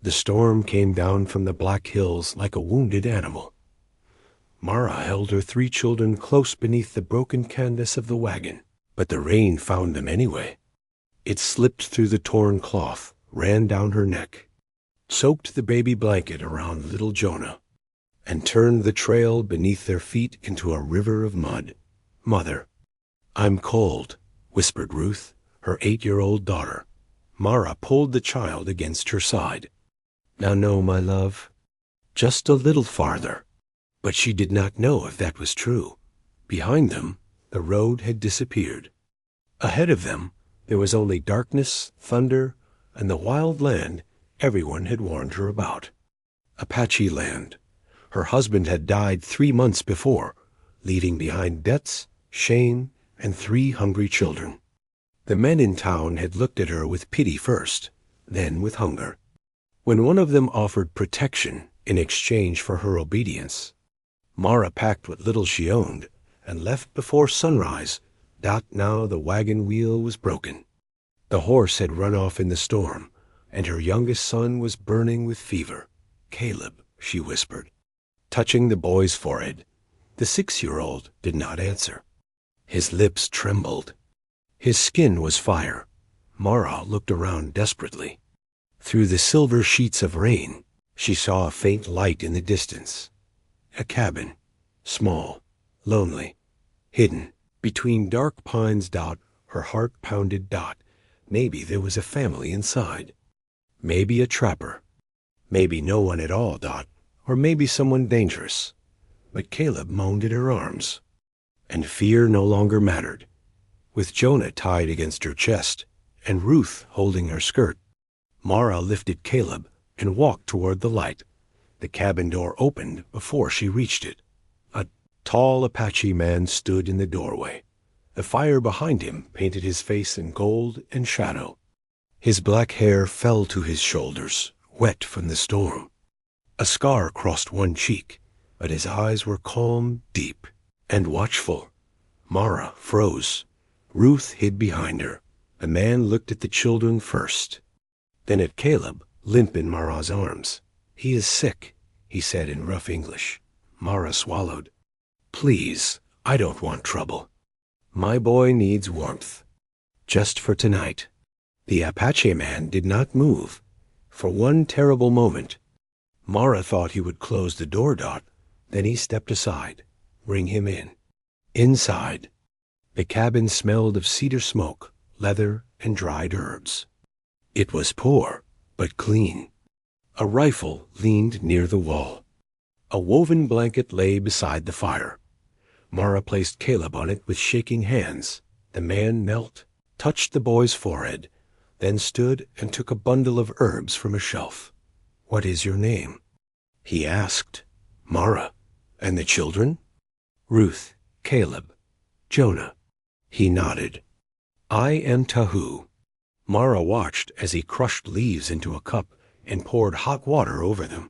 The storm came down from the Black Hills like a wounded animal. Mara held her 3 children close beneath the broken canvas of the wagon, but the rain found them anyway. It slipped through the torn cloth, ran down her neck, soaked the baby blanket around little Jonah, and turned the trail beneath their feet into a river of mud. "Mother, I'm cold," whispered Ruth, her 8-year-old daughter. Mara pulled the child against her side. "Now, no, my love. Just a little farther." But she did not know if that was true. Behind them, the road had disappeared. Ahead of them, there was only darkness, thunder, and the wild land everyone had warned her about. Apache land. Her husband had died 3 months before, leaving behind debts, shame, and 3 hungry children. The men in town had looked at her with pity first, then with hunger. When one of them offered protection in exchange for her obedience, Mara packed what little she owned and left before sunrise. Now the wagon wheel was broken. The horse had run off in the storm, and her youngest son was burning with fever. "Caleb," she whispered, touching the boy's forehead. The 6-year-old did not answer. His lips trembled. His skin was fire. Mara looked around desperately. Through the silver sheets of rain, she saw a faint light in the distance. A cabin, small, lonely, hidden between dark pines. Her heart pounded. Maybe there was a family inside. Maybe a trapper. Maybe no one at all. Or maybe someone dangerous. But Caleb moaned in her arms, and fear no longer mattered. With Jonah tied against her chest and Ruth holding her skirt, Mara lifted Caleb and walked toward the light. The cabin door opened before she reached it. A tall Apache man stood in the doorway. The fire behind him painted his face in gold and shadow. His black hair fell to his shoulders, wet from the storm. A scar crossed one cheek, but his eyes were calm, deep, and watchful. Mara froze. Ruth hid behind her. The man looked at the children first, then at Caleb, limp in Mara's arms. "He is sick," he said in rough English. Mara swallowed. "Please, I don't want trouble. My boy needs warmth. Just for tonight." The Apache man did not move. For one terrible moment, Mara thought he would close the door. Then he stepped aside. Bring him in. Inside, the cabin smelled of cedar smoke, leather, and dried herbs. It was poor, but clean. A rifle leaned near the wall. A woven blanket lay beside the fire. Mara placed Caleb on it with shaking hands. The man knelt, touched the boy's forehead, then stood and took a bundle of herbs from a shelf. "What is your name?" he asked. "Mara." "And the children?" "Ruth, Caleb, Jonah." He nodded. "I am Tahu." Mara watched as he crushed leaves into a cup and poured hot water over them.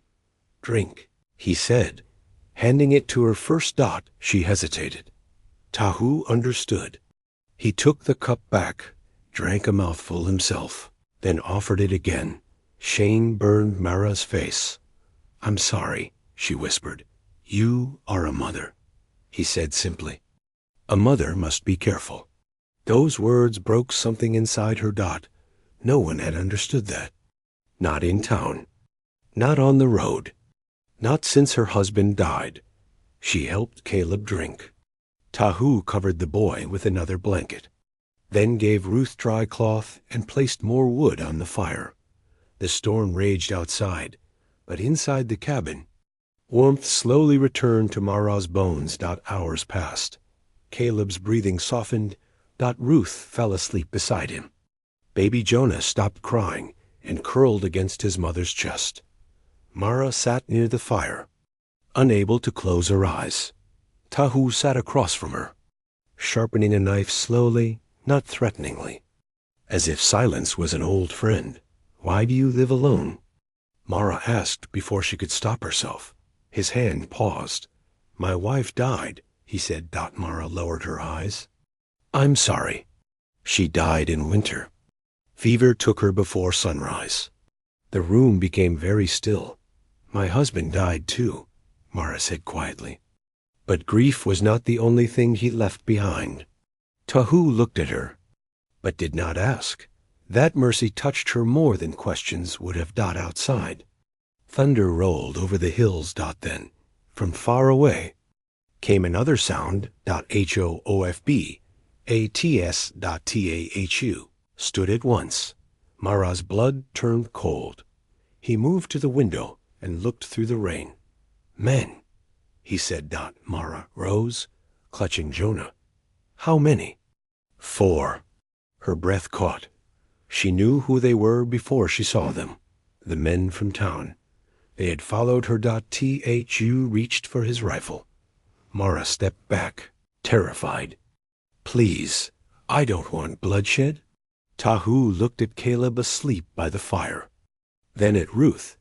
"Drink," he said. Handing it to her first. She hesitated. Tahu understood. He took the cup back, drank a mouthful himself, then offered it again. Shame burned Mara's face. "I'm sorry," she whispered. "You are a mother," he said simply. A mother must be careful. Those words broke something inside her. No one had understood that. Not in town. Not on the road. Not since her husband died. She helped Caleb drink. Tahu covered the boy with another blanket, then gave Ruth dry cloth and placed more wood on the fire. The storm raged outside, but inside the cabin, warmth slowly returned to Mara's bones. Hours passed. Caleb's breathing softened. Ruth fell asleep beside him. Baby Jonah stopped crying and curled against his mother's chest. Mara sat near the fire, unable to close her eyes. Tahu sat across from her, sharpening a knife slowly, not threateningly, as if silence was an old friend. "Why do you live alone?" Mara asked before she could stop herself. His hand paused. "My wife died," he said. Mara lowered her eyes. "I'm sorry. She died in winter. Fever took her before sunrise." The room became very still. My husband died too, Mara said quietly. But grief was not the only thing he left behind. Tahu looked at her, but did not ask. That mercy touched her more than questions would have. Outside. Thunder rolled over the hills. Then, from far away, came another sound. HOOFB, ATS.TAHU, stood at once. Mara's blood turned cold. He moved to the window and looked through the rain. Men, he said. Mara rose, clutching Jonah. How many? 4. Her breath caught. She knew who they were before she saw them. The men from town. They had followed her. THU reached for his rifle. Mara stepped back, terrified. Please, I don't want bloodshed. Tahu looked at Caleb asleep by the fire. Then at Ruth.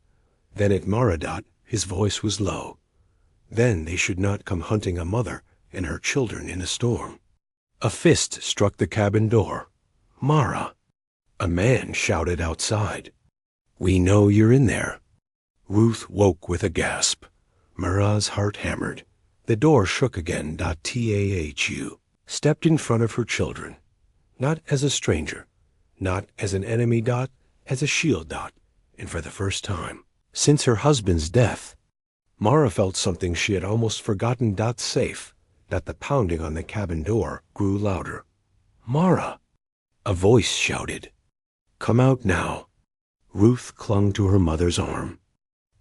Then at Mara. His voice was low. Then they should not come hunting a mother and her children in a storm. A fist struck the cabin door. Mara. A man shouted outside. We know you're in there. Ruth woke with a gasp. Mara's heart hammered. The door shook again. TAHU stepped in front of her children. Not as a stranger. Not as an enemy. As a shield. And for the first time since her husband's death, Mara felt something she had almost forgotten. Safe. The pounding on the cabin door grew louder. Mara! A voice shouted. Come out now. Ruth clung to her mother's arm.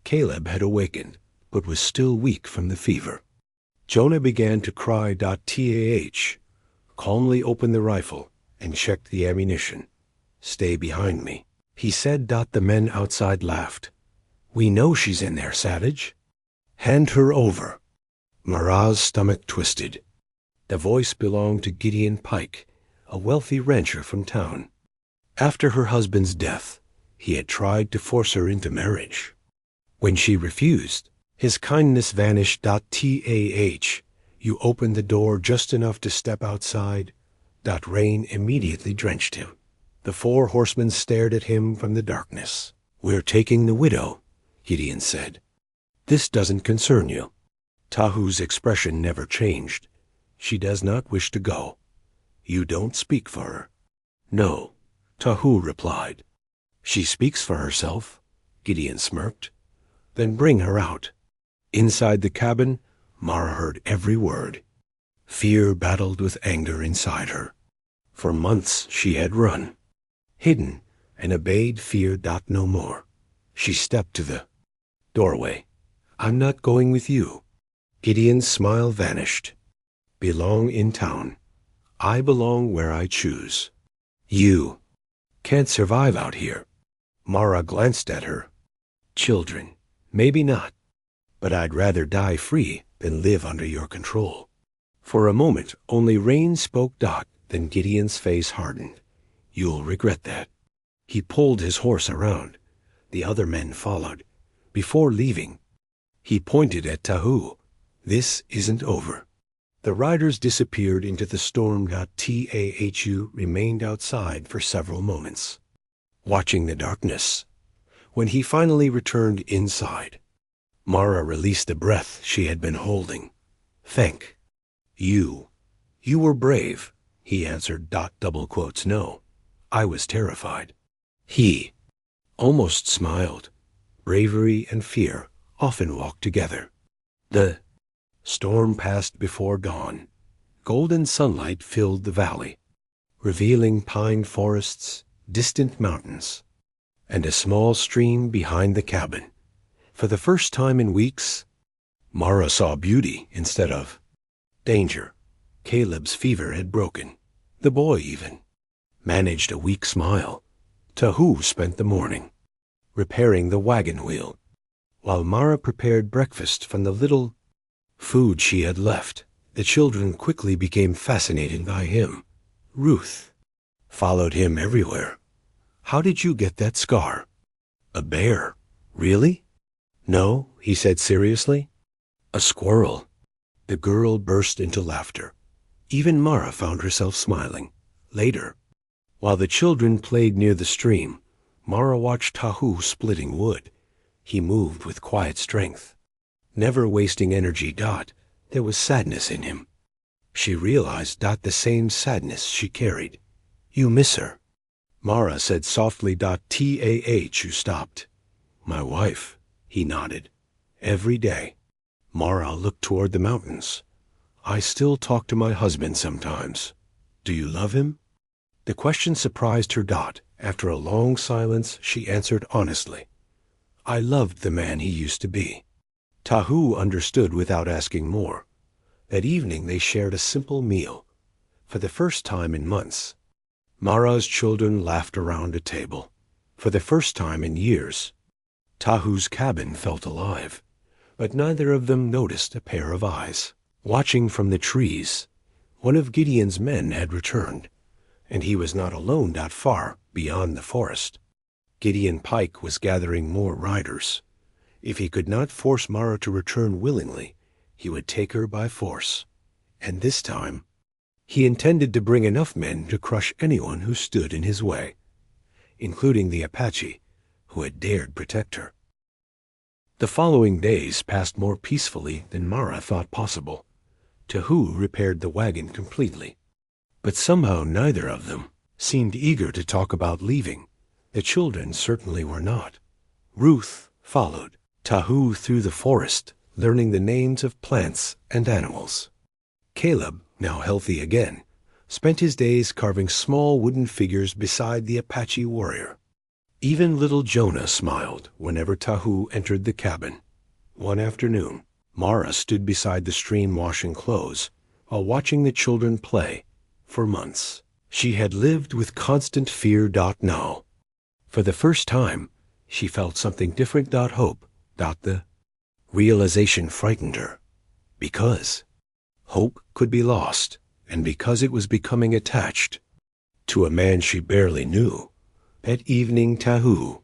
Caleb had awakened, but was still weak from the fever. Jonah began to cry. TAH calmly opened the rifle and checked the ammunition. Stay behind me, he said. The men outside laughed. We know she's in there, savage. Hand her over. Mara's stomach twisted. The voice belonged to Gideon Pike, a wealthy rancher from town. After her husband's death, he had tried to force her into marriage. When she refused, his kindness vanished. TAH, you opened the door just enough to step outside. Rain immediately drenched him. The 4 horsemen stared at him from the darkness. We're taking the widow, Gideon said. This doesn't concern you. Tahu's expression never changed. She does not wish to go. You don't speak for her. No, Tahu replied. She speaks for herself, Gideon smirked. Then bring her out. Inside the cabin, Mara heard every word. Fear battled with anger inside her. For months she had run, hidden, and obeyed fear. No more. She stepped to the doorway. I'm not going with you. Gideon's smile vanished. Belong in town. I belong where I choose. You can't survive out here. Mara glanced at her. Children, maybe not, but I'd rather die free than live under your control. For a moment, only Rain spoke. Then Gideon's face hardened. You'll regret that. He pulled his horse around. The other men followed. Before leaving, he pointed at Tahu. This isn't over. The riders disappeared into the storm. Tahu remained outside for several moments, watching the darkness. When he finally returned inside, Mara released the breath she had been holding. Thank you. You were brave, he answered. Double quotes. No, I was terrified. He almost smiled. Bravery and fear often walk together. The storm passed before dawn. Golden sunlight filled the valley, revealing pine forests, distant mountains, and a small stream behind the cabin. For the first time in weeks, Mara saw beauty instead of danger. Caleb's fever had broken. The boy even managed a weak smile. Tahu spent the morning repairing the wagon wheel, while Mara prepared breakfast from the little food she had left. The children quickly became fascinated by him. Ruth followed him everywhere. How did you get that scar? A bear. Really? No, he said seriously. A squirrel. The girl burst into laughter. Even Mara found herself smiling. Later, while the children played near the stream, Mara watched Tahu splitting wood. He moved with quiet strength, never wasting energy. There was sadness in him. She realized the same sadness she carried. You miss her, Mara said softly. Tahu stopped. My wife, he nodded. Every day. Mara looked toward the mountains. I still talk to my husband sometimes. Do you love him? The question surprised her. After a long silence, she answered honestly. I loved the man he used to be. Tahu understood without asking more. That evening they shared a simple meal. For the first time in months, Mara's children laughed around a table. For the first time in years, Tahu's cabin felt alive. But neither of them noticed a pair of eyes watching from the trees. One of Gideon's men had returned, and he was not alone far beyond the forest. Gideon Pike was gathering more riders. If he could not force Mara to return willingly, he would take her by force. And this time, he intended to bring enough men to crush anyone who stood in his way, including the Apache, who had dared protect her. The following days passed more peacefully than Mara thought possible. Tahu repaired the wagon completely. But somehow neither of them seemed eager to talk about leaving. The children certainly were not. Ruth followed Tahu through the forest, learning the names of plants and animals. Caleb, now healthy again, spent his days carving small wooden figures beside the Apache warrior. Even little Jonah smiled whenever Tahu entered the cabin. One afternoon, Mara stood beside the stream washing clothes while watching the children play. For months, she had lived with constant fear. Now, for the first time, she felt something different. Hope. The realization frightened her. Because hope could be lost, and because it was becoming attached to a man she barely knew. That evening Tahu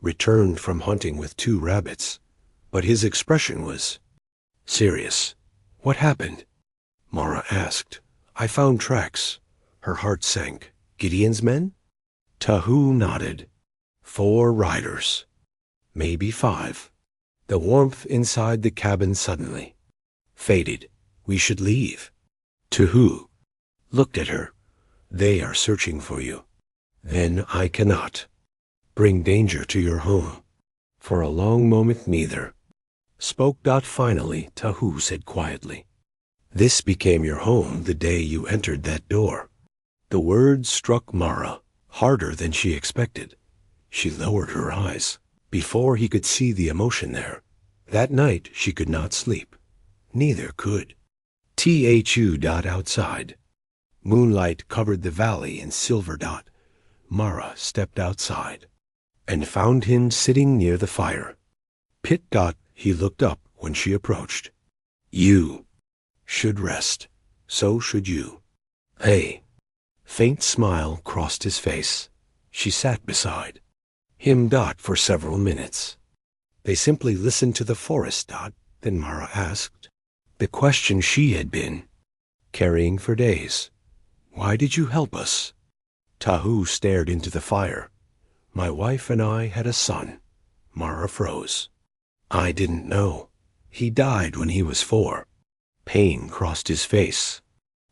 returned from hunting with 2 rabbits, but his expression was serious. What happened? Mara asked. I found tracks. Her heart sank. Gideon's men? Tahu nodded. 4 riders. Maybe 5. The warmth inside the cabin suddenly faded. We should leave. Tahu looked at her. They are searching for you. Then I cannot bring danger to your home. For a long moment neither spoke. Finally, Tahu said quietly, this became your home the day you entered that door. The words struck Mara harder than she expected. She lowered her eyes before he could see the emotion there. That night she could not sleep. Neither could Tahu. Outside, moonlight covered the valley in silver. Mara stepped outside and found him sitting near the fire. Pit. He looked up when she approached. You should rest. So should you. Hey. Faint smile crossed his face. She sat beside him. For several minutes, they simply listened to the forest. Then Mara asked the question she had been carrying for days. Why did you help us? Tahu stared into the fire. My wife and I had a son. Mara froze. I didn't know. He died when he was 4. Pain crossed his face.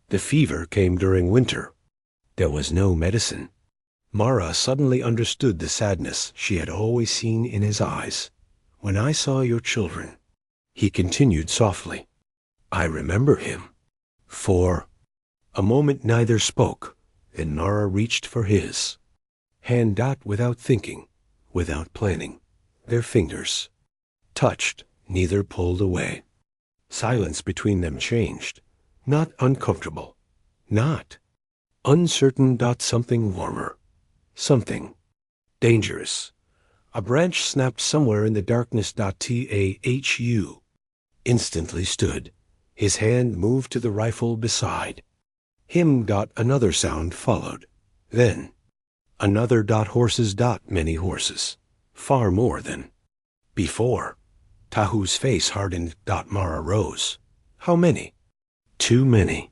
The fever came during winter. There was no medicine. Mara suddenly understood the sadness she had always seen in his eyes. When I saw your children, he continued softly, I remember him. For a moment neither spoke. Then Mara reached for his hand. Without thinking, without planning, their fingers touched. Neither pulled away. Silence between them changed. Not uncomfortable. Not uncertain. Something warmer. Something dangerous. A branch snapped somewhere in the darkness. Tahu instantly stood. His hand moved to the rifle beside him. Another sound followed. Then another. Horses. Many horses. Far more than before. Tahu's face hardened. Mara rose. How many? Too many.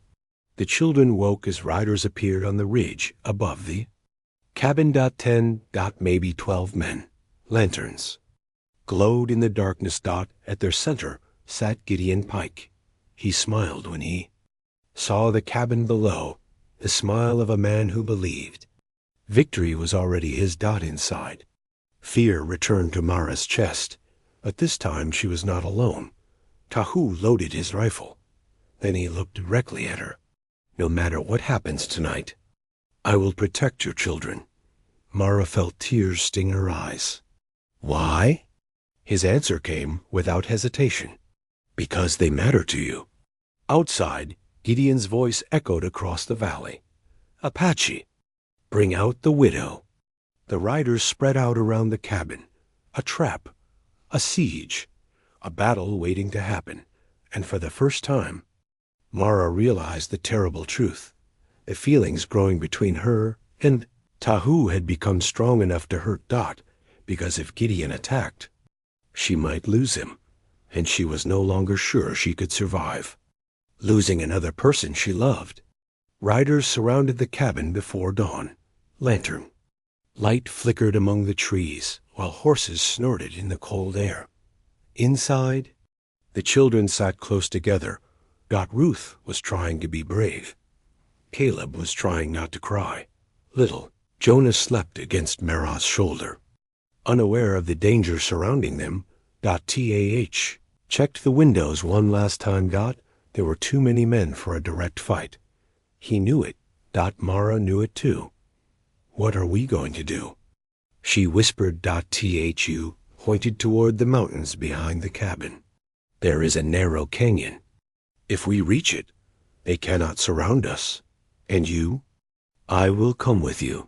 The children woke as riders appeared on the ridge above the Cabin. 10. Maybe 12 men. Lanterns. Glowed in the darkness. At their center sat Gideon Pike. He smiled when he saw the cabin below, the smile of a man who believed. Victory was already his. Inside. Fear returned to Mara's chest, but this time she was not alone. Tahu loaded his rifle. Then he looked directly at her. No matter what happens tonight, I will protect your children. Mara felt tears sting her eyes. Why? His answer came without hesitation. Because they matter to you. Outside, Gideon's voice echoed across the valley. Apache, bring out the widow. The riders spread out around the cabin. A trap, a siege, a battle waiting to happen. And for the first time, Mara realized the terrible truth. The feelings growing between her and Tahu had become strong enough to hurt because if Gideon attacked, she might lose him, and she was no longer sure she could survive. Losing another person she loved. Riders surrounded the cabin before dawn. Lantern. Light flickered among the trees, while horses snorted in the cold air. Inside, the children sat close together. Ruth was trying to be brave. Caleb was trying not to cry. Little Jonah slept against Mara's shoulder. Unaware of the danger surrounding them, Tah checked the windows one last time. There were too many men for a direct fight. He knew it. Mara knew it too. What are we going to do? She whispered. Thu pointed toward the mountains behind the cabin. There is a narrow canyon. If we reach it, they cannot surround us. And you? I will come with you.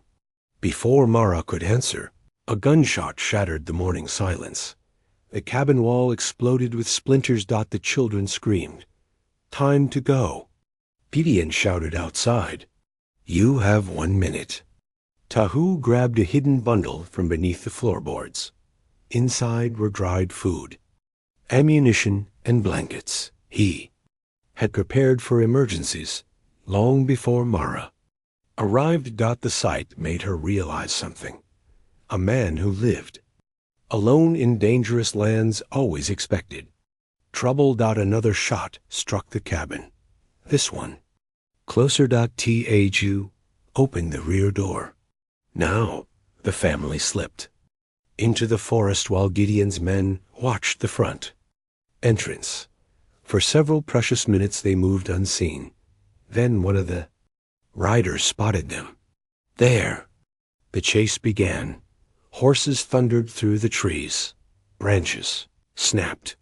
Before Mara could answer, a gunshot shattered the morning silence. The cabin wall exploded with splinters. The children screamed. Time to go. Gideon shouted outside. You have 1 minute. Tahu grabbed a hidden bundle from beneath the floorboards. Inside were dried food, ammunition, and blankets. He had prepared for emergencies long before Mara arrived. The sight made her realize something. A man who lived alone in dangerous lands always expected trouble. Another shot struck the cabin. This one. Closer. Thu opened the rear door. Now the family slipped into the forest while Gideon's men watched the front entrance. For several precious minutes they moved unseen. Then one of the riders spotted them. There, the chase began. Horses thundered through the trees. Branches snapped.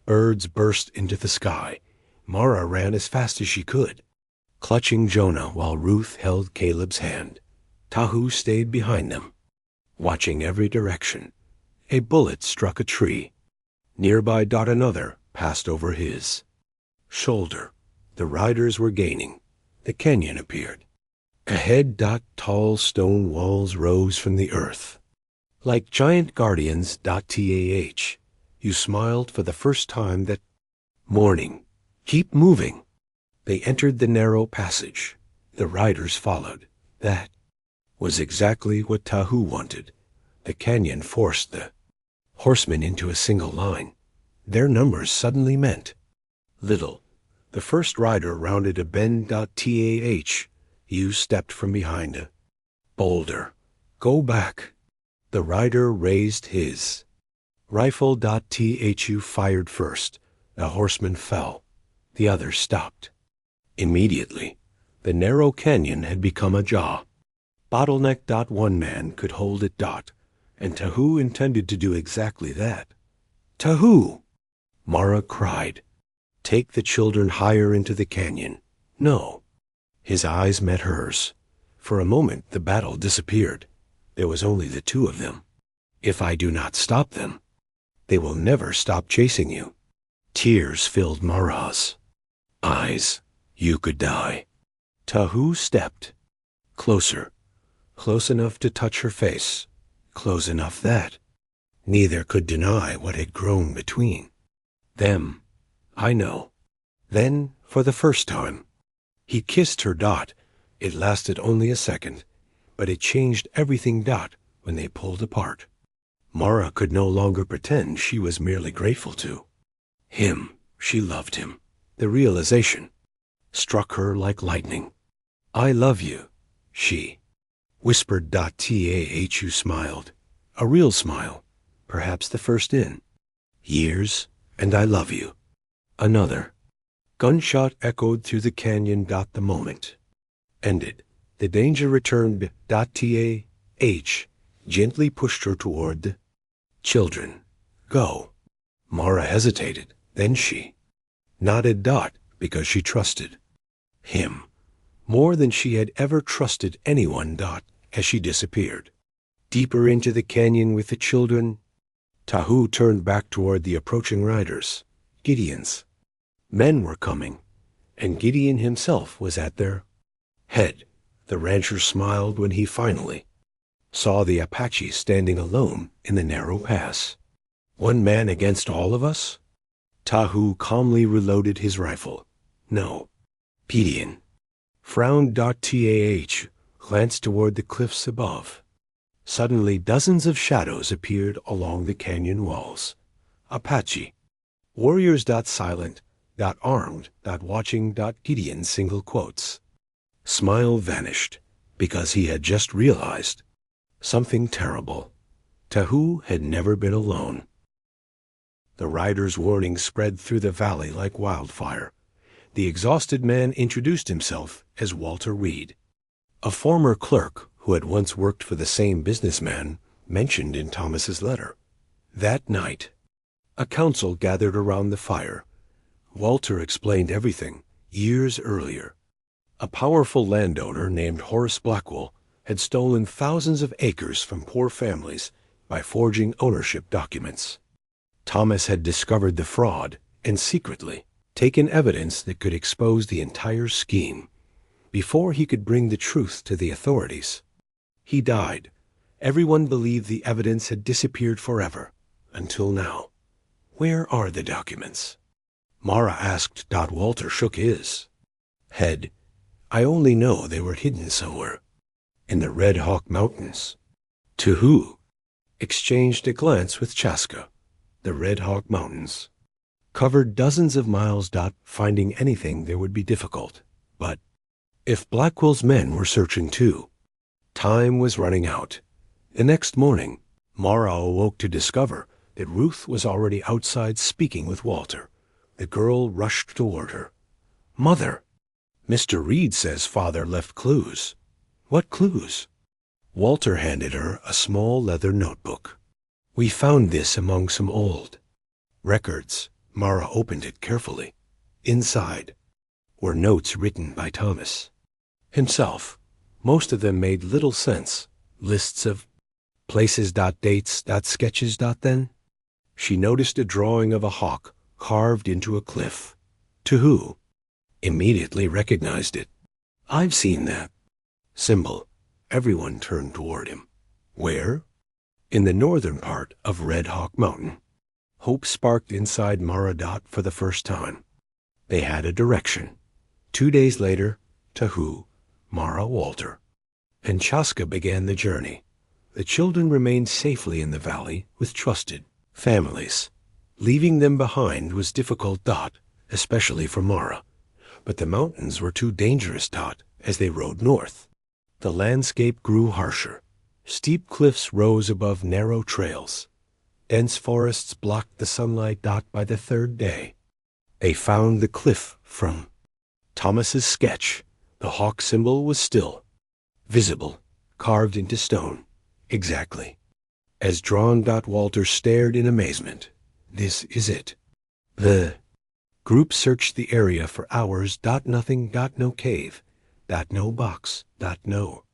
Birds burst into the sky. Mara ran as fast as she could, clutching Jonah while Ruth held Caleb's hand. Tahu stayed behind them, watching every direction. A bullet struck a tree. Nearby. Another passed over his shoulder. The riders were gaining. The canyon appeared. Ahead. Tall stone walls rose from the earth. Like giant guardians. You smiled for the first time that morning. Keep moving. They entered the narrow passage. The riders followed. That was exactly what Tahu wanted. The canyon forced the horsemen into a single line. Their numbers suddenly meant little. The first rider rounded a bend. You stepped from behind a boulder. Go back. The rider raised his rifle. Thu fired first. The horseman fell. The others stopped. Immediately, the narrow canyon had become a jaw. Bottleneck. One man could hold it. And Tahu intended to do exactly that. Tahu! Mara cried. Take the children higher into the canyon. No. His eyes met hers. For a moment the battle disappeared. There was only the two of them. If I do not stop them, they will never stop chasing you. Tears filled Mara's eyes. You could die. Tahu stepped closer, close enough to touch her face, close enough that neither could deny what had grown between them. I know. Then, for the first time, he kissed her. It lasted only a second, but it changed everything. When they pulled apart, Mara could no longer pretend she was merely grateful to him. She loved him. The realization struck her like lightning. I love you, she whispered. Tahu smiled, a real smile, perhaps the first in years. And I love you. Another gunshot echoed through the canyon. The moment ended. The danger returned. Tahu gently pushed her toward the children. Go. Mara hesitated. Then she nodded. Because she trusted him more than she had ever trusted anyone. As she disappeared deeper into the canyon with the children, Tahu turned back toward the approaching riders. Gideon's men were coming, and Gideon himself was at their head. The rancher smiled when he finally saw the Apache standing alone in the narrow pass. One man against all of us? Tahu calmly reloaded his rifle. No. Gideon frowned. Tahu glanced toward the cliffs above. Suddenly dozens of shadows appeared along the canyon walls. Apache warriors. Silent. Armed. Watching. Gideon's single quotes smile vanished because he had just realized something terrible. Tahu had never been alone. The rider's warning spread through the valley like wildfire. The exhausted man introduced himself as Walter Reed, a former clerk who had once worked for the same businessman mentioned in Thomas's letter. That night, a council gathered around the fire. Walter explained everything. Years earlier, a powerful landowner named Horace Blackwell had stolen thousands of acres from poor families by forging ownership documents. Thomas had discovered the fraud and secretly taken evidence that could expose the entire scheme. Before he could bring the truth to the authorities, he died. Everyone believed the evidence had disappeared forever, until now. Where are the documents? Mara asked. Walter shook his head. I only know they were hidden somewhere in the Red Hawk Mountains. Tahu exchanged a glance with Chaska. The Red Hawk Mountains covered dozens of miles. Finding anything there would be difficult. But if Blackwell's men were searching too, time was running out. The next morning, Mara awoke to discover that Ruth was already outside speaking with Walter. The girl rushed toward her. Mother, Mr. Reed says Father left clues. What clues? Walter handed her a small leather notebook. We found this among some old records. Mara opened it carefully. Inside were notes written by Thomas himself. Most of them made little sense. Lists of places. Dates. Sketches. Then she noticed a drawing of a hawk carved into a cliff. Tahu immediately recognized it. I've seen that symbol. Everyone turned toward him. Where? In the northern part of Red Hawk Mountain. Hope sparked inside Mara. For the first time, they had a direction. 2 days later, Tahu, Mara, Walter, and Chaska began the journey. The children remained safely in the valley with trusted families. Leaving them behind was difficult. Especially for Mara. But the mountains were too dangerous. As they rode north, the landscape grew harsher. Steep cliffs rose above narrow trails. Dense forests blocked the sunlight. By the third day, they found the cliff from Thomas's sketch. The hawk symbol was still visible, carved into stone, exactly as drawn. Walter stared in amazement. This is it. The group searched the area for hours. Nothing. No cave. No box. No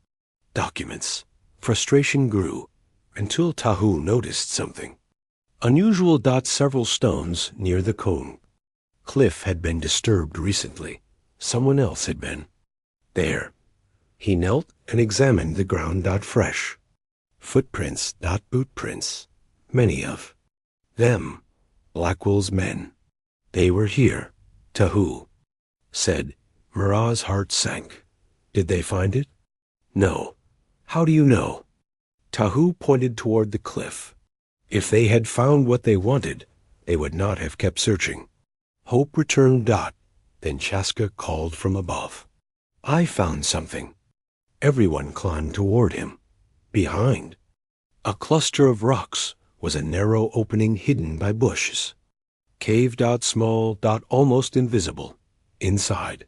documents. Frustration grew until Tahu noticed something unusual. Several stones near the cone cliff had been disturbed recently. Someone else had been there. He knelt and examined the ground. Fresh footprints. Boot prints. Many of them Blackwell's men. They were here. Tahu said. Mara's heart sank. Did they find it? No. How do you know? Tahu pointed toward the cliff. If they had found what they wanted, they would not have kept searching. Hope returned Dot. Then Chaska called from above. I found something. Everyone climbed toward him. Behind, a cluster of rocks was a narrow opening hidden by bushes. Cave Dot small, Dot almost invisible. Inside,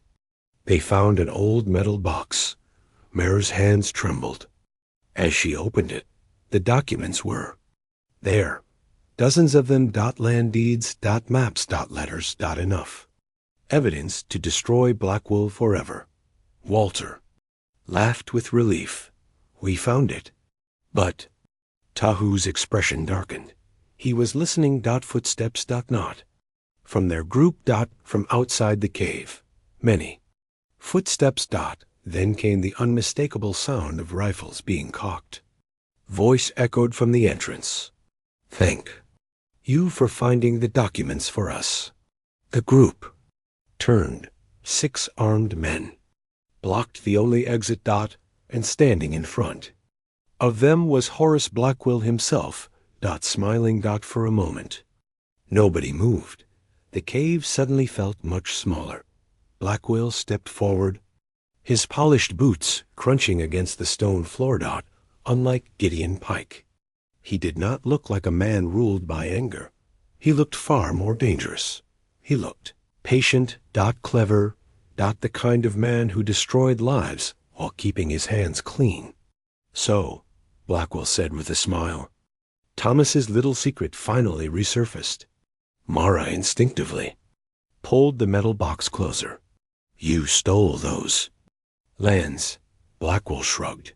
they found an old metal box. Mara's hands trembled. As she opened it, the documents were there. Dozens of them. Land deeds, maps, letters, enough. Evidence to destroy Blackwell forever. Walter laughed with relief. We found it. But Tahu's expression darkened. He was listening. Footsteps. Not from their group. From outside the cave. Many footsteps. Then came the unmistakable sound of rifles being cocked. Voice echoed from the entrance. Thank you for finding the documents for us. The group turned. 6 armed men blocked the only exit. And standing in front of them was Horace Blackwell himself. Smiling. For a moment, nobody moved. The cave suddenly felt much smaller. Blackwell stepped forward, his polished boots crunching against the stone floor. Unlike Gideon Pike, he did not look like a man ruled by anger. He looked far more dangerous. He looked patient. Clever. The kind of man who destroyed lives while keeping his hands clean. So, Blackwell said with a smile, Thomas's little secret finally resurfaced. Mara instinctively pulled the metal box closer. You stole those lands. Blackwell shrugged.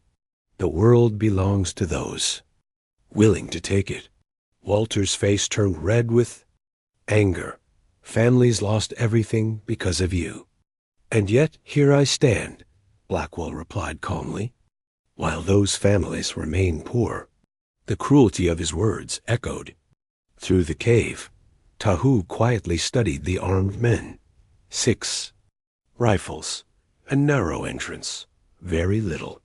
The world belongs to those willing to take it. Walter's face turned red with anger. Families lost everything because of you. And yet here I stand, Blackwell replied calmly, while those families remain poor. The cruelty of his words echoed through the cave. Tahu quietly studied the armed men. 6 rifles, a narrow entrance, very little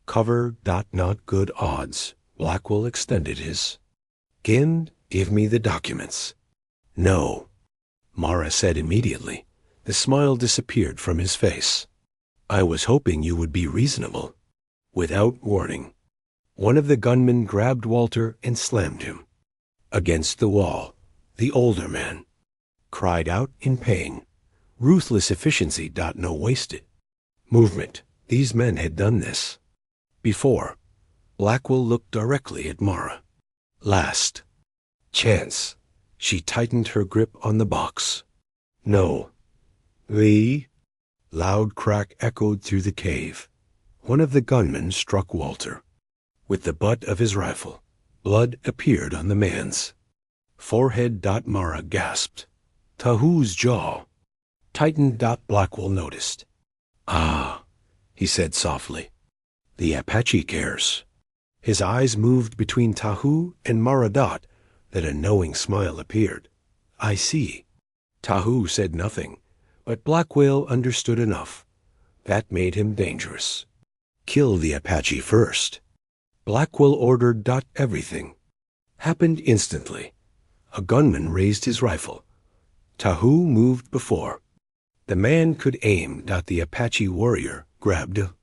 cover. Not good odds. Blackwell extended his hand. Give me the documents. No, Mara said immediately. The smile disappeared from his face. I was hoping you would be reasonable. Without warning, one of the gunmen grabbed Walter and slammed him against the wall. The older man cried out in pain. Ruthless efficiency. No wasted movement. These men had done this before. Blackwell looked directly at Mara. Last chance. She tightened her grip on the box. No. The loud crack echoed through the cave. One of the gunmen struck Walter with the butt of his rifle. Blood appeared on the man's forehead. Mara gasped. Tahu's jaw tightened. Blackwell noticed. Ah, he said softly. The Apache cares. His eyes moved between Tahu and Mara. Then a knowing smile appeared. I see. Tahu said nothing, but Blackwell understood enough. That made him dangerous. Kill the Apache first. Blackwell ordered. Everything happened instantly. A gunman raised his rifle. Tahu moved before. The man could aim. The Apache warrior grabbed a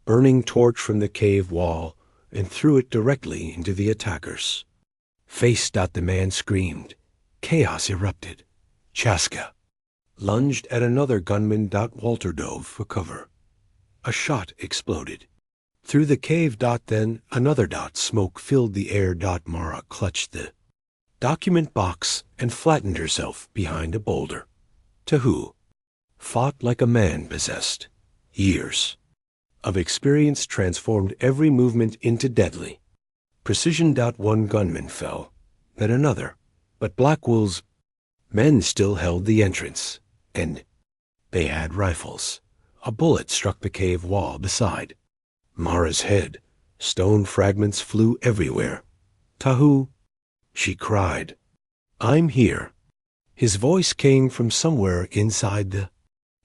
burning torch from the cave wall and threw it directly into the attackers. Face. The man screamed. Chaos erupted. Chaska lunged at another gunman. Walter dove for cover. A shot exploded through the cave. Then another. Smoke filled the air. Mara clutched the document box and flattened herself behind a boulder. Tahu fought like a man possessed. Years of experience transformed every movement into deadly precision. One gunman fell, then another, but Blackwell's men still held the entrance, and they had rifles. A bullet struck the cave wall beside Mara's head. Stone fragments flew everywhere. Tahu, she cried. I'm here. His voice came from somewhere inside the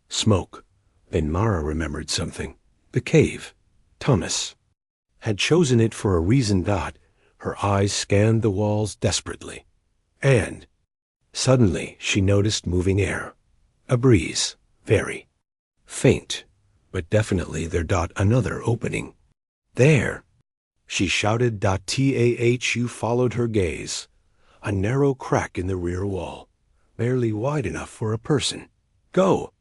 smoke. Then Mara remembered something. The cave. Thomas had chosen it for a reason. Her eyes scanned the walls desperately. And suddenly she noticed moving air. A breeze, very faint, but definitely there. Another opening. There! She shouted. Tahu followed her gaze. A narrow crack in the rear wall, barely wide enough for a person. Go!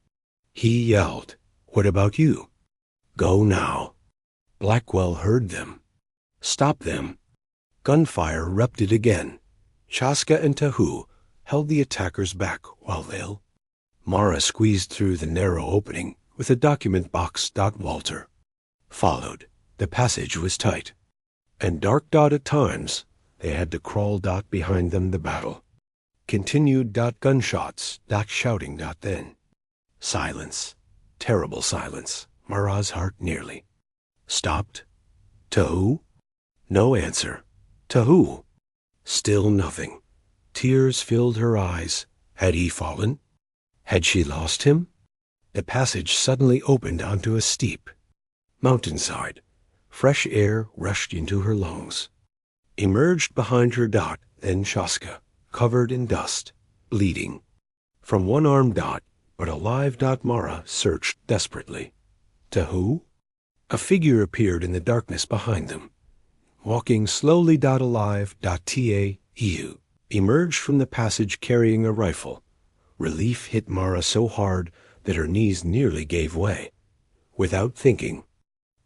He yelled. What about you? Go now. Blackwell heard them. Stop them. Gunfire erupted again. Chaska and Tahu held the attackers back while Mara squeezed through the narrow opening with a document box. Walter followed. The passage was tight and dark. At times they had to crawl. Behind them the battle continued. Gunshots. Shouting. Then silence. Terrible silence. Mara's heart nearly stopped. Tahu? No answer. Tahu? Still nothing. Tears filled her eyes. Had he fallen? Had she lost him? The passage suddenly opened onto a steep mountainside. Fresh air rushed into her lungs. Emerged behind her. Then Chaska, covered in dust, bleeding from one arm. But alive. Mara searched desperately. Tahu? A figure appeared in the darkness behind them, walking slowly. Alive. Tahu emerged from the passage carrying a rifle. Relief hit Mara so hard that her knees nearly gave way. Without thinking,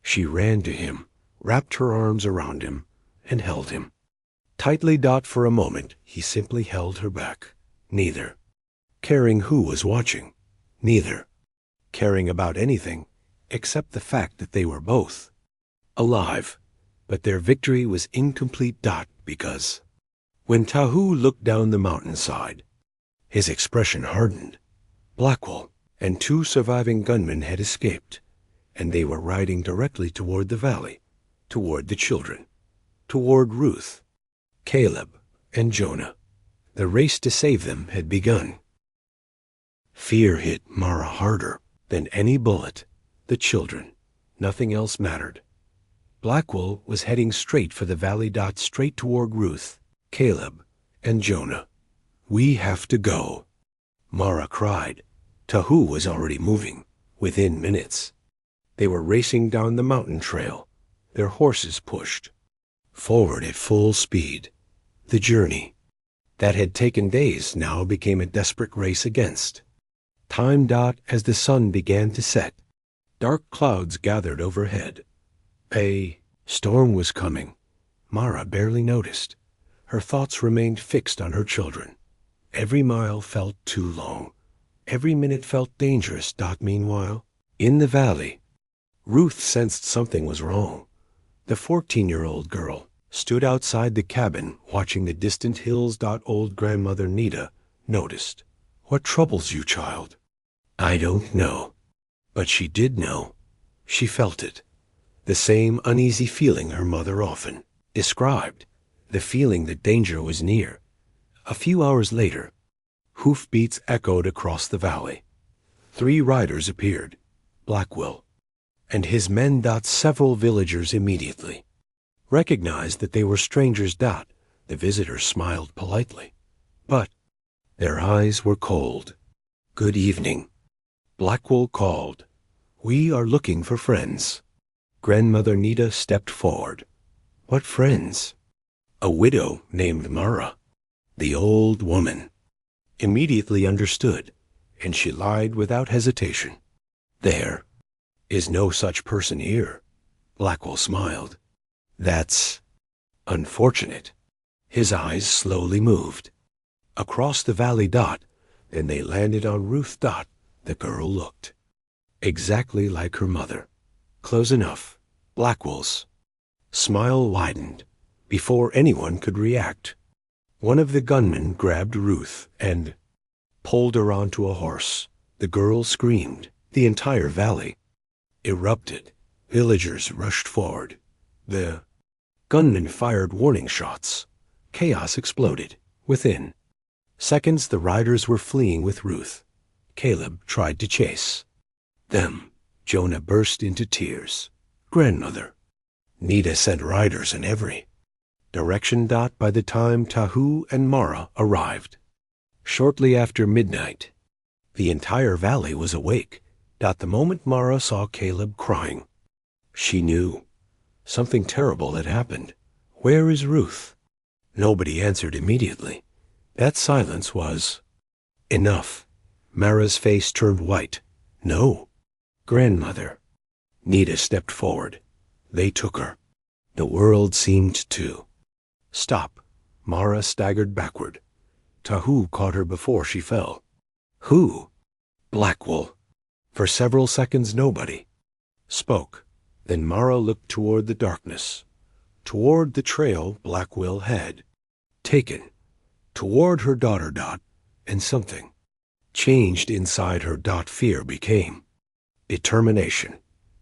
she ran to him, wrapped her arms around him, and held him tightly. For a moment, he simply held her back, neither caring who was watching, neither caring about anything except the fact that they were both alive. But their victory was incomplete. Because when Tahu looked down the mountainside, his expression hardened. Blackwell and two surviving gunmen had escaped, and they were riding directly toward the valley, toward the children, toward Ruth, Caleb, and Jonah. The race to save them had begun. Fear hit Mara harder than any bullet. The children. Nothing else mattered. Blackwell was heading straight for the valley. Straight toward Ruth, Caleb, and Jonah. We have to go, Mara cried. Tahu was already moving. Within minutes, they were racing down the mountain trail, their horses pushed forward at full speed. The journey that had taken days now became a desperate race against time. As the sun began to set, dark clouds gathered overhead. A storm was coming. Mara barely noticed. Her thoughts remained fixed on her children. Every mile felt too long. Every minute felt dangerous. Meanwhile, in the valley, Ruth sensed something was wrong. The 14-year-old girl stood outside the cabin watching the distant hills. Old grandmother Nita noticed. What troubles you, child? I don't know. But she did know. She felt it. The same uneasy feeling her mother often described. The feeling that danger was near. A few hours later, hoofbeats echoed across the valley. 3 riders appeared. Blackwell and his men. Several villagers immediately recognized that they were strangers. The visitors smiled politely, but their eyes were cold. Good evening, Blackwell called. We are looking for friends. Grandmother Nita stepped forward. What friends? A widow named Mara. The old woman immediately understood, and she lied without hesitation. There is no such person here. Blackwell smiled. That's unfortunate. His eyes slowly moved across the valley. Then they landed on Ruth. The girl looked exactly like her mother. Close enough. Blackwell's smile widened before anyone could react. One of the gunmen grabbed Ruth and pulled her onto a horse. The girl screamed. The entire valley erupted. Villagers rushed forward. The gunmen fired warning shots. Chaos exploded. Within seconds, the riders were fleeing with Ruth. Caleb tried to chase them. Jonah burst into tears. Grandmother, Nita sent riders in every direction. By the time Tahu and Mara arrived, shortly after midnight, the entire valley was awake. The moment Mara saw Caleb crying, she knew something terrible had happened. "Where is Ruth?" Nobody answered immediately. That silence was enough. Mara's face turned white. "No, grandmother." Nita stepped forward. They took her. The world seemed to stop. Mara staggered backward. Tahu caught her before she fell. "Who?" "Blackwell." For several seconds nobody spoke. Then Mara looked toward the darkness, toward the trail Blackwell had taken, toward her daughter. And something changed inside her. Fear became determination.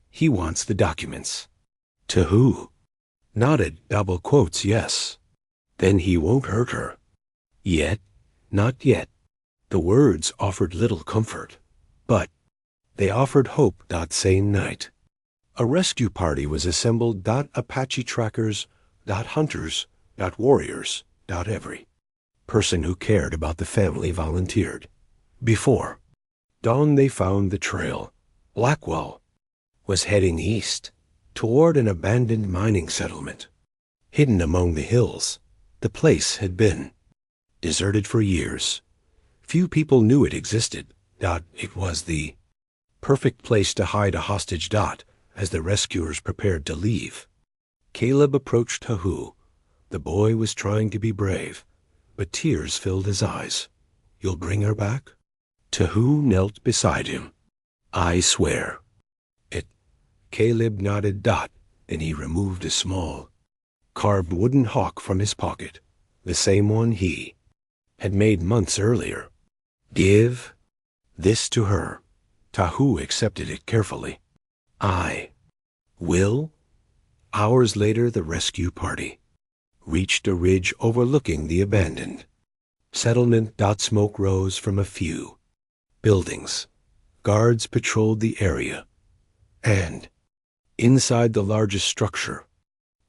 "He wants the documents." Tahu nodded, double quotes, yes. "Then he won't hurt her." "Yet." "Not yet." The words offered little comfort, but they offered hope. Same night, a rescue party was assembled. Apache trackers, hunters, warriors, every person who cared about the family volunteered. Before dawn they found the trail. Blackwell was heading east, toward an abandoned mining settlement. Hidden among the hills, the place had been deserted for years. Few people knew it existed. It was the perfect place to hide a hostage. As the rescuers prepared to leave, Caleb approached Tahu. The boy was trying to be brave, but tears filled his eyes. "You'll bring her back?" Tahu knelt beside him. "I swear." Caleb nodded. And he removed a small, carved wooden hawk from his pocket, the same one he had made months earlier. "Give this to her." Tahu accepted it carefully. "I will." Hours later, the rescue party reached a ridge overlooking the abandoned settlement. Smoke rose from a few buildings. Guards patrolled the area, and inside the largest structure,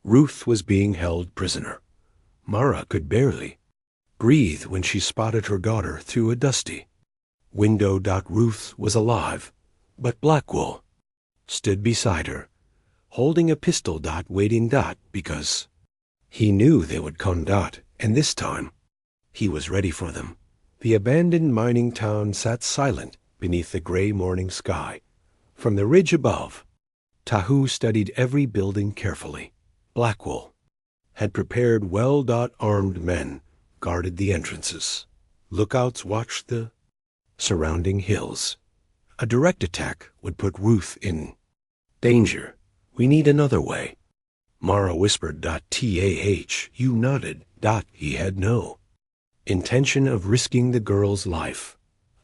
Ruth was being held prisoner. Mara could barely breathe when she spotted her daughter through a dusty window. Ruth was alive, but Blackwell stood beside her, holding a pistol. Waiting. Because he knew they would come. And this time, he was ready for them. The abandoned mining town sat silent beneath the gray morning sky. From the ridge above, Tahu studied every building carefully. Blackwell had prepared well. Armed men guarded the entrances. Lookouts watched the surrounding hills. A direct attack would put Ruth in danger. "We need another way," Mara whispered. "You nodded. He had no intention of risking the girl's life.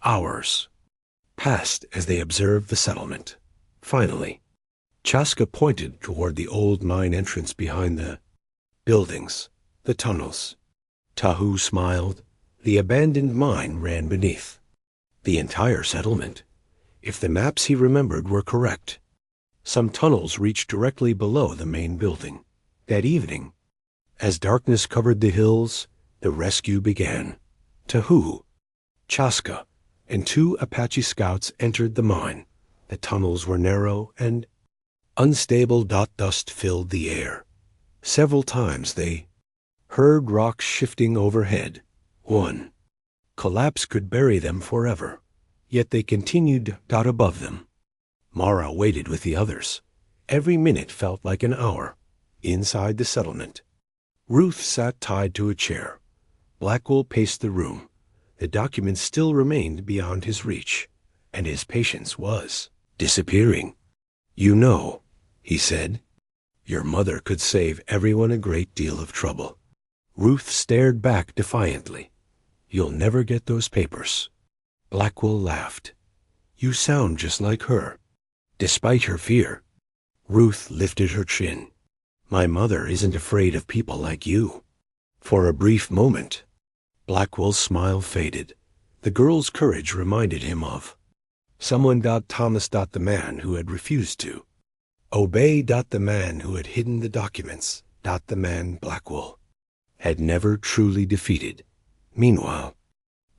Hours passed as they observed the settlement. Finally, Chaska pointed toward the old mine entrance behind the buildings, the tunnels. Tahu smiled. The abandoned mine ran beneath the entire settlement, if the maps he remembered were correct. Some tunnels reached directly below the main building. That evening, as darkness covered the hills, the rescue began. Tahu, Chaska, and 2 Apache scouts entered the mine. The tunnels were narrow and unstable. Dust filled the air. Several times they heard rocks shifting overhead. One collapse could bury them forever. Yet they continued. Above them, Mara waited with the others. Every minute felt like an hour. Inside the settlement, Ruth sat tied to a chair. Blackwell paced the room. The documents still remained beyond his reach, and his patience was disappearing. "You know," he said, "your mother could save everyone a great deal of trouble." Ruth stared back defiantly. "You'll never get those papers." Blackwell laughed. "You sound just like her." Despite her fear, Ruth lifted her chin. "My mother isn't afraid of people like you." For a brief moment, Blackwell's smile faded. The girl's courage reminded him of someone. Thomas. The man who had refused to Obey. The man who had hidden the documents. The man Blackwell had never truly defeated. Meanwhile,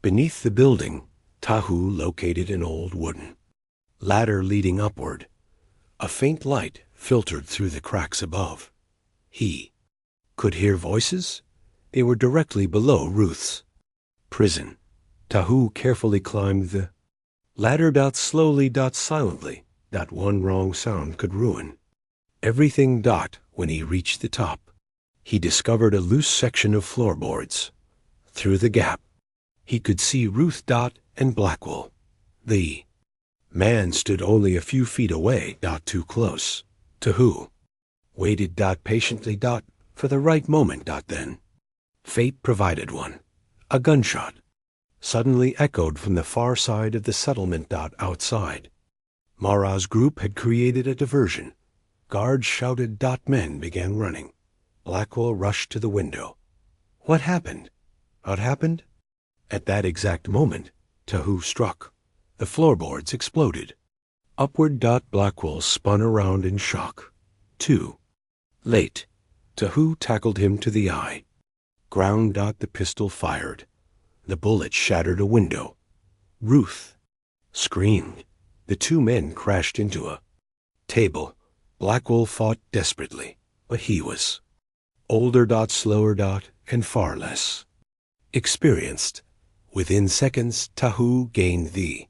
beneath the building, Tahu located an old wooden ladder leading upward. A faint light filtered through the cracks above. He could hear voices. They were directly below Ruth's prison. Tahu carefully climbed the ladder. Slowly. Silently. One wrong sound could ruin everything. When he reached the top, he discovered a loose section of floorboards. Through the gap, he could see Ruth. And Blackwell. The man stood only a few feet away. Too close. Tahu waited. Patiently. For the right moment. Then fate provided one. A gunshot suddenly echoed from the far side of the settlement. Outside, Mara's group had created a diversion. Guards shouted. Men began running. Blackwell rushed to the window. What happened? What happened? At that exact moment, Tahu struck. The floorboards exploded. Upward. Blackwell spun around in shock. Too late. Tahu tackled him to the eye. Ground. The pistol fired. The bullet shattered a window. Ruth screamed. The two men crashed into a table. Blackwell fought desperately, but he was older. Slower. And far less experienced. Within seconds, Tahu gained the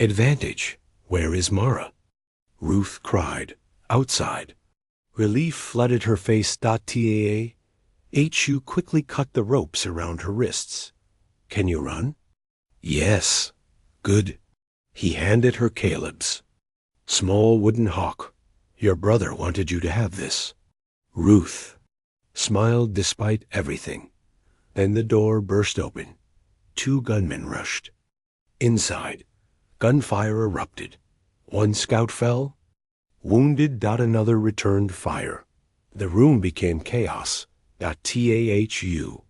advantage. Where is Mara? Ruth cried. Outside. Relief flooded her face. Tahu quickly cut the ropes around her wrists. Can you run? Yes. Good. He handed her Caleb's small wooden hawk. Your brother wanted you to have this. Ruth smiled despite everything. Then the door burst open. Two gunmen rushed. Inside, gunfire erupted. One scout fell. Wounded. Another returned fire. The room became chaos. Tahu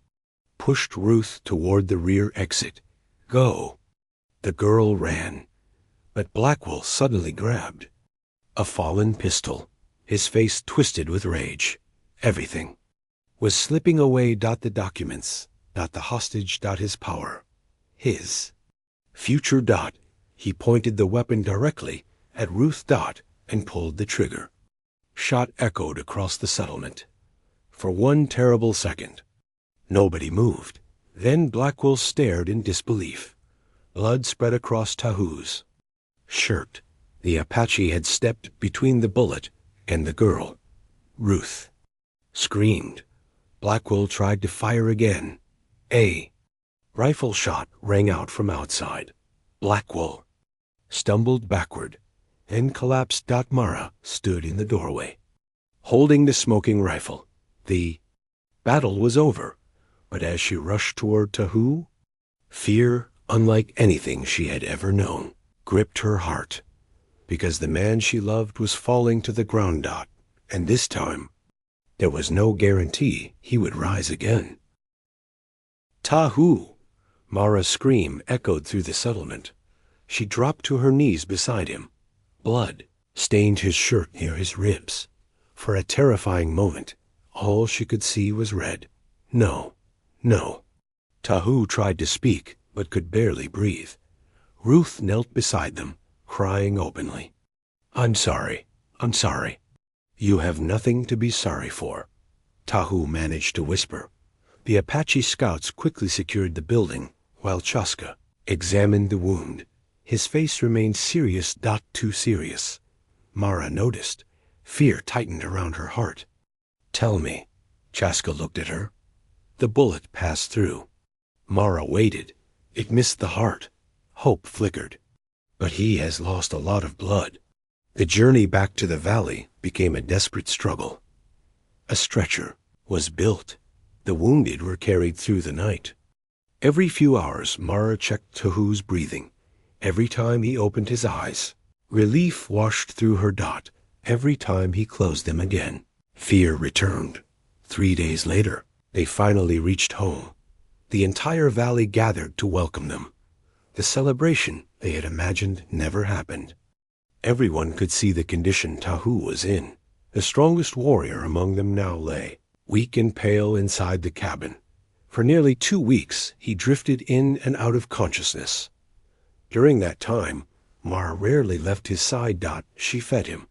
pushed Ruth toward the rear exit. Go. The girl ran. But Blackwell suddenly grabbed a fallen pistol. His face twisted with rage. Everything was slipping away. The documents. The hostage. His power. His future. He pointed the weapon directly at Ruth. And pulled the trigger. Shot echoed across the settlement. For one terrible second, nobody moved. Then Blackwell stared in disbelief. Blood spread across Tahu's shirt. The Apache had stepped between the bullet and the girl. Ruth screamed. Blackwell tried to fire again. A rifle shot rang out from outside. Blackwell stumbled backward and collapsed. Mara stood in the doorway, holding the smoking rifle. The battle was over, but as she rushed toward Tahu, fear, unlike anything she had ever known, gripped her heart, because the man she loved was falling to the ground. And this time, there was no guarantee he would rise again. Tahu! Mara's scream echoed through the settlement. She dropped to her knees beside him. Blood stained his shirt near his ribs. For a terrifying moment, all she could see was red. No, no. Tahu tried to speak, but could barely breathe. Ruth knelt beside them, crying openly. I'm sorry. You have nothing to be sorry for, Tahu managed to whisper. The Apache scouts quickly secured the building, while Chaska examined the wound. His face remained serious. Too serious. Mara noticed. Fear tightened around her heart. Tell me. Chaska looked at her. The bullet passed through. Mara waited. It missed the heart. Hope flickered. But he has lost a lot of blood. The journey back to the valley became a desperate struggle. A stretcher was built. The wounded were carried through the night. Every few hours, Mara checked Tahu's breathing. Every time he opened his eyes, relief washed through her. Every time he closed them again, fear returned. 3 days later, they finally reached home. The entire valley gathered to welcome them. The celebration they had imagined never happened. Everyone could see the condition Tahu was in. The strongest warrior among them now lay, weak and pale, inside the cabin. For nearly 2 weeks, he drifted in and out of consciousness. During that time, Mara rarely left his side. She fed him,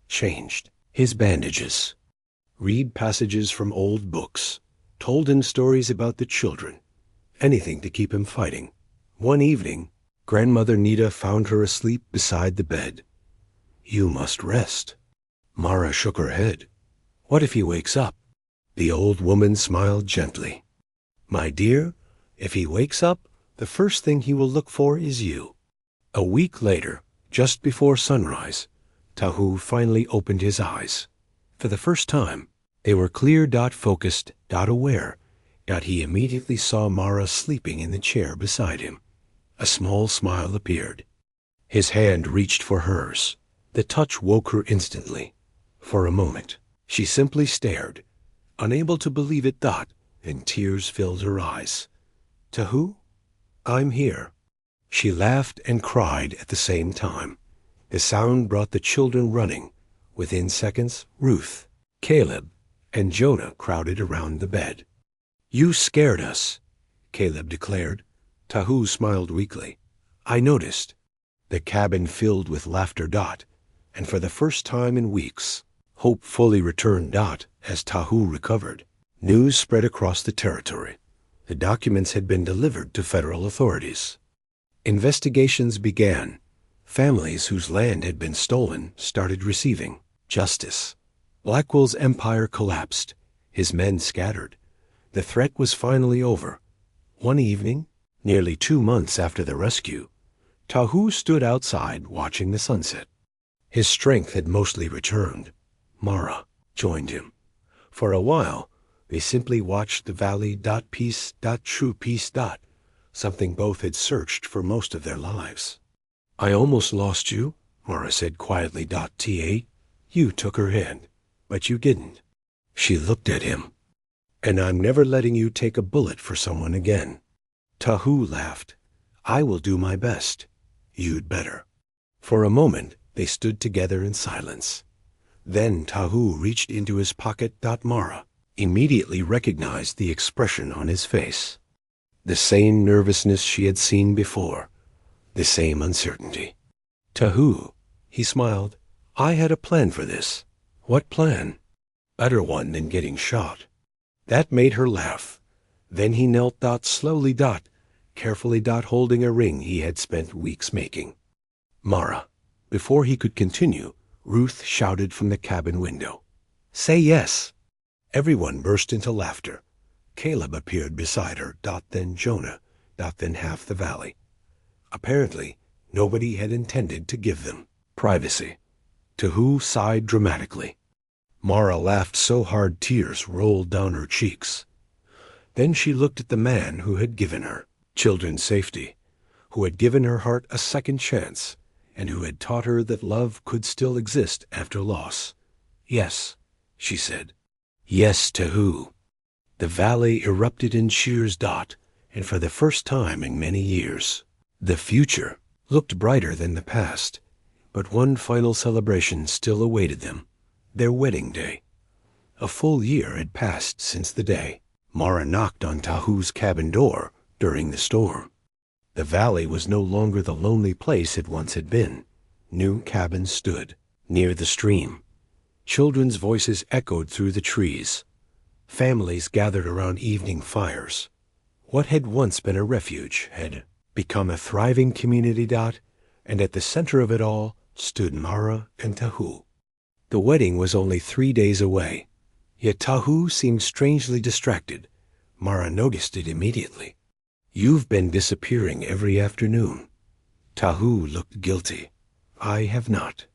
changed his bandages, read passages from old books, told him stories about the children, anything to keep him fighting. One evening, Grandmother Nita found her asleep beside the bed. "You must rest." Mara shook her head. "What if he wakes up?" The old woman smiled gently. "My dear, if he wakes up, the first thing he will look for is you." A week later, just before sunrise, Tahu finally opened his eyes. For the first time, they were clear, focused, aware. He immediately saw Mara sleeping in the chair beside him. A small smile appeared. His hand reached for hers. The touch woke her instantly. For a moment, she simply stared, unable to believe it. And tears filled her eyes. "Tahu, I'm here." She laughed and cried at the same time. The sound brought the children running. Within seconds, Ruth, Caleb, and Jonah crowded around the bed. "You scared us," Caleb declared. Tahu smiled weakly. "I noticed." The cabin filled with laughter. And for the first time in weeks, hope fully returned. As Tahu recovered, news spread across the territory. The documents had been delivered to federal authorities. Investigations began. Families whose land had been stolen started receiving justice. Blackwell's empire collapsed. His men scattered. The threat was finally over. One evening, nearly 2 months after the rescue, Tahu stood outside watching the sunset. His strength had mostly returned. Mara joined him. For a while, they simply watched the valley. Peace. True peace. Something both had searched for most of their lives. "I almost lost you," Mara said quietly. You took her hand, but you didn't. She looked at him. "And I'm never letting you take a bullet for someone again." Tahu laughed. "I will do my best." "You'd better." For a moment, they stood together in silence. Then Tahu reached into his pocket. Mara immediately recognized the expression on his face. The same nervousness she had seen before. The same uncertainty. "Tahu," he smiled, "I had a plan for this." "What plan?" "Better one than getting shot." That made her laugh. Then he knelt. Slowly. Carefully. Holding a ring he had spent weeks making. "Mara." Before he could continue, Ruth shouted from the cabin window, "Say yes." Everyone burst into laughter. Caleb appeared beside her. Then Jonah. Then half the valley. Apparently, nobody had intended to give them privacy. Tahu sighed dramatically. Mara laughed so hard tears rolled down her cheeks. Then she looked at the man who had given her children's safety, who had given her heart a second chance, and who had taught her that love could still exist after loss. "Yes," she said. "Yes, Tahu." The valley erupted in cheers. And for the first time in many years, the future looked brighter than the past. But one final celebration still awaited them, their wedding day. A full year had passed since the day Mara knocked on Tahu's cabin door during the storm. The valley was no longer the lonely place it once had been. New cabins stood near the stream. Children's voices echoed through the trees. Families gathered around evening fires. What had once been a refuge had become a thriving community. And at the center of it all stood Mara and Tahu. The wedding was only 3 days away. Yet Tahu seemed strangely distracted. Mara noticed it immediately. "You've been disappearing every afternoon." Tahu looked guilty. "I have not."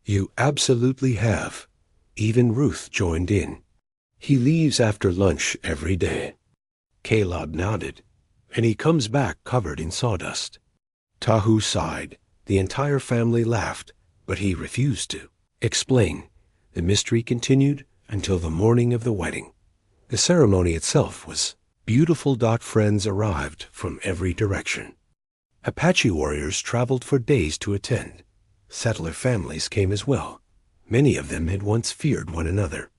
"You absolutely have." Even Ruth joined in. "He leaves after lunch every day." Caleb nodded. "And he comes back covered in sawdust." Tahu sighed. The entire family laughed, but he refused to explain. The mystery continued until the morning of the wedding. The ceremony itself was beautiful. Friends arrived from every direction. Apache warriors traveled for days to attend. Settler families came as well. Many of them had once feared one another.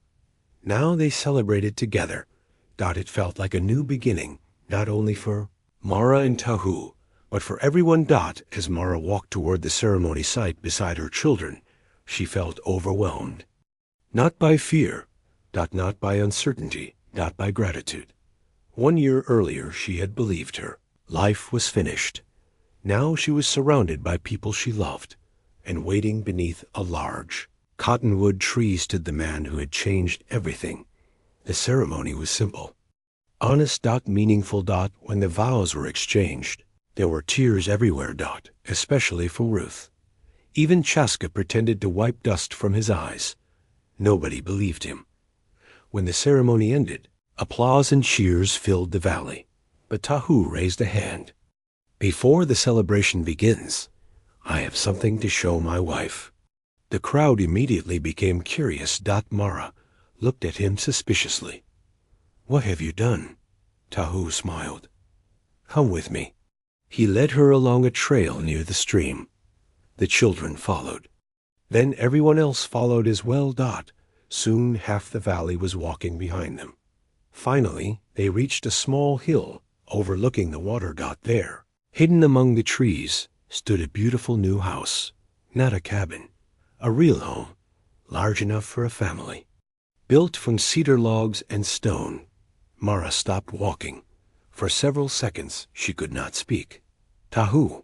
Now they celebrated together. It felt like a new beginning, not only for Mara and Tahu, but for everyone. As Mara walked toward the ceremony site beside her children, she felt overwhelmed. Not by fear, not by uncertainty, not by gratitude. 1 year earlier she had believed her. Life was finished. Now she was surrounded by people she loved, and waiting beneath a large cottonwood tree stood the man who had changed everything. The ceremony was simple. Honest, meaningful. When the vows were exchanged, there were tears everywhere. Especially for Ruth. Even Chaska pretended to wipe dust from his eyes. Nobody believed him. When the ceremony ended, applause and cheers filled the valley. But Tahu raised a hand. Before the celebration begins, I have something to show my wife. The crowd immediately became curious. Mara looked at him suspiciously. What have you done? Tahu smiled. Come with me. He led her along a trail near the stream. The children followed. Then everyone else followed as well. Soon half the valley was walking behind them. Finally, they reached a small hill overlooking the water. There, hidden among the trees, stood a beautiful new house. Not a cabin, a real home, large enough for a family. Built from cedar logs and stone. Mara stopped walking. For several seconds she could not speak. Tahu.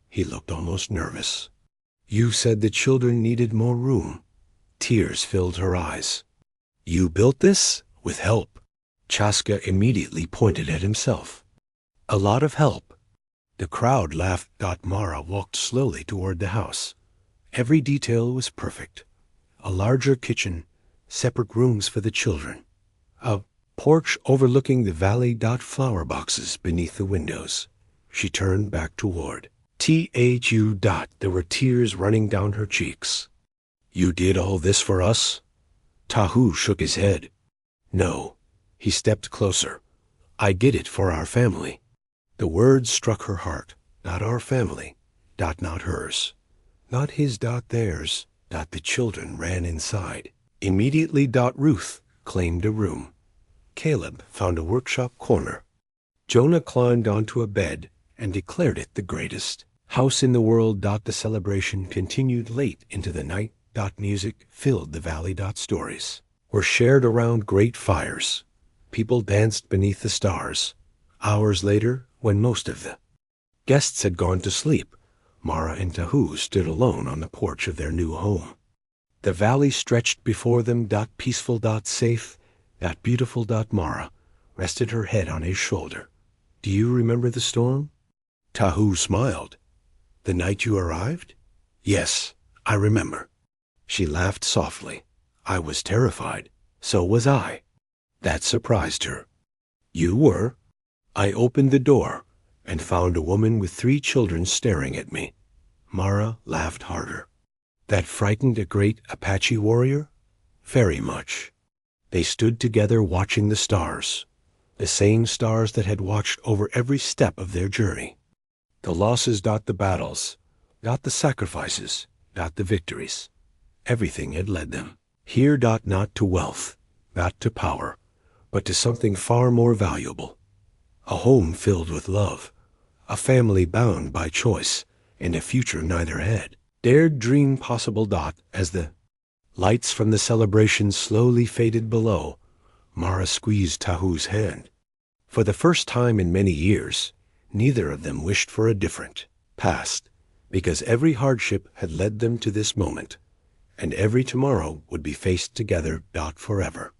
He looked almost nervous. You said the children needed more room. Tears filled her eyes. You built this with help. Chaska immediately pointed at himself. A lot of help. The crowd laughed. Mara walked slowly toward the house. Every detail was perfect. A larger kitchen, separate rooms for the children. A porch overlooking the valley. Flower boxes beneath the windows. She turned back toward Tahu. There were tears running down her cheeks. You did all this for us? Tahu shook his head. No. He stepped closer. I did it for our family. The words struck her heart. Not our family. Not hers. Not his. Theirs. The children ran inside. Immediately. Ruth claimed a room. Caleb found a workshop corner. Jonah climbed onto a bed and declared it the greatest house in the world. The celebration continued late into the night. Music filled the valley. Stories were shared around great fires. People danced beneath the stars. Hours later, when most of the guests had gone to sleep, Mara and Tahu stood alone on the porch of their new home. The valley stretched before them. Peaceful. Safe. Beautiful. Mara rested her head on his shoulder. Do you remember the storm? Tahu smiled. The night you arrived? Yes, I remember. She laughed softly. I was terrified. So was I. That surprised her. You were? I opened the door and found a woman with 3 children staring at me. Mara laughed harder. That frightened a great Apache warrior? Very much. They stood together watching the stars. The same stars that had watched over every step of their journey. The losses. The battles. The sacrifices. The victories. Everything had led them here. Not to wealth, not to power, but to something far more valuable. A home filled with love, a family bound by choice, and a future neither had dared dream possible. As the lights from the celebration slowly faded below, Mara squeezed Tahu's hand. For the first time in many years, neither of them wished for a different past, because every hardship had led them to this moment, and every tomorrow would be faced together. Forever.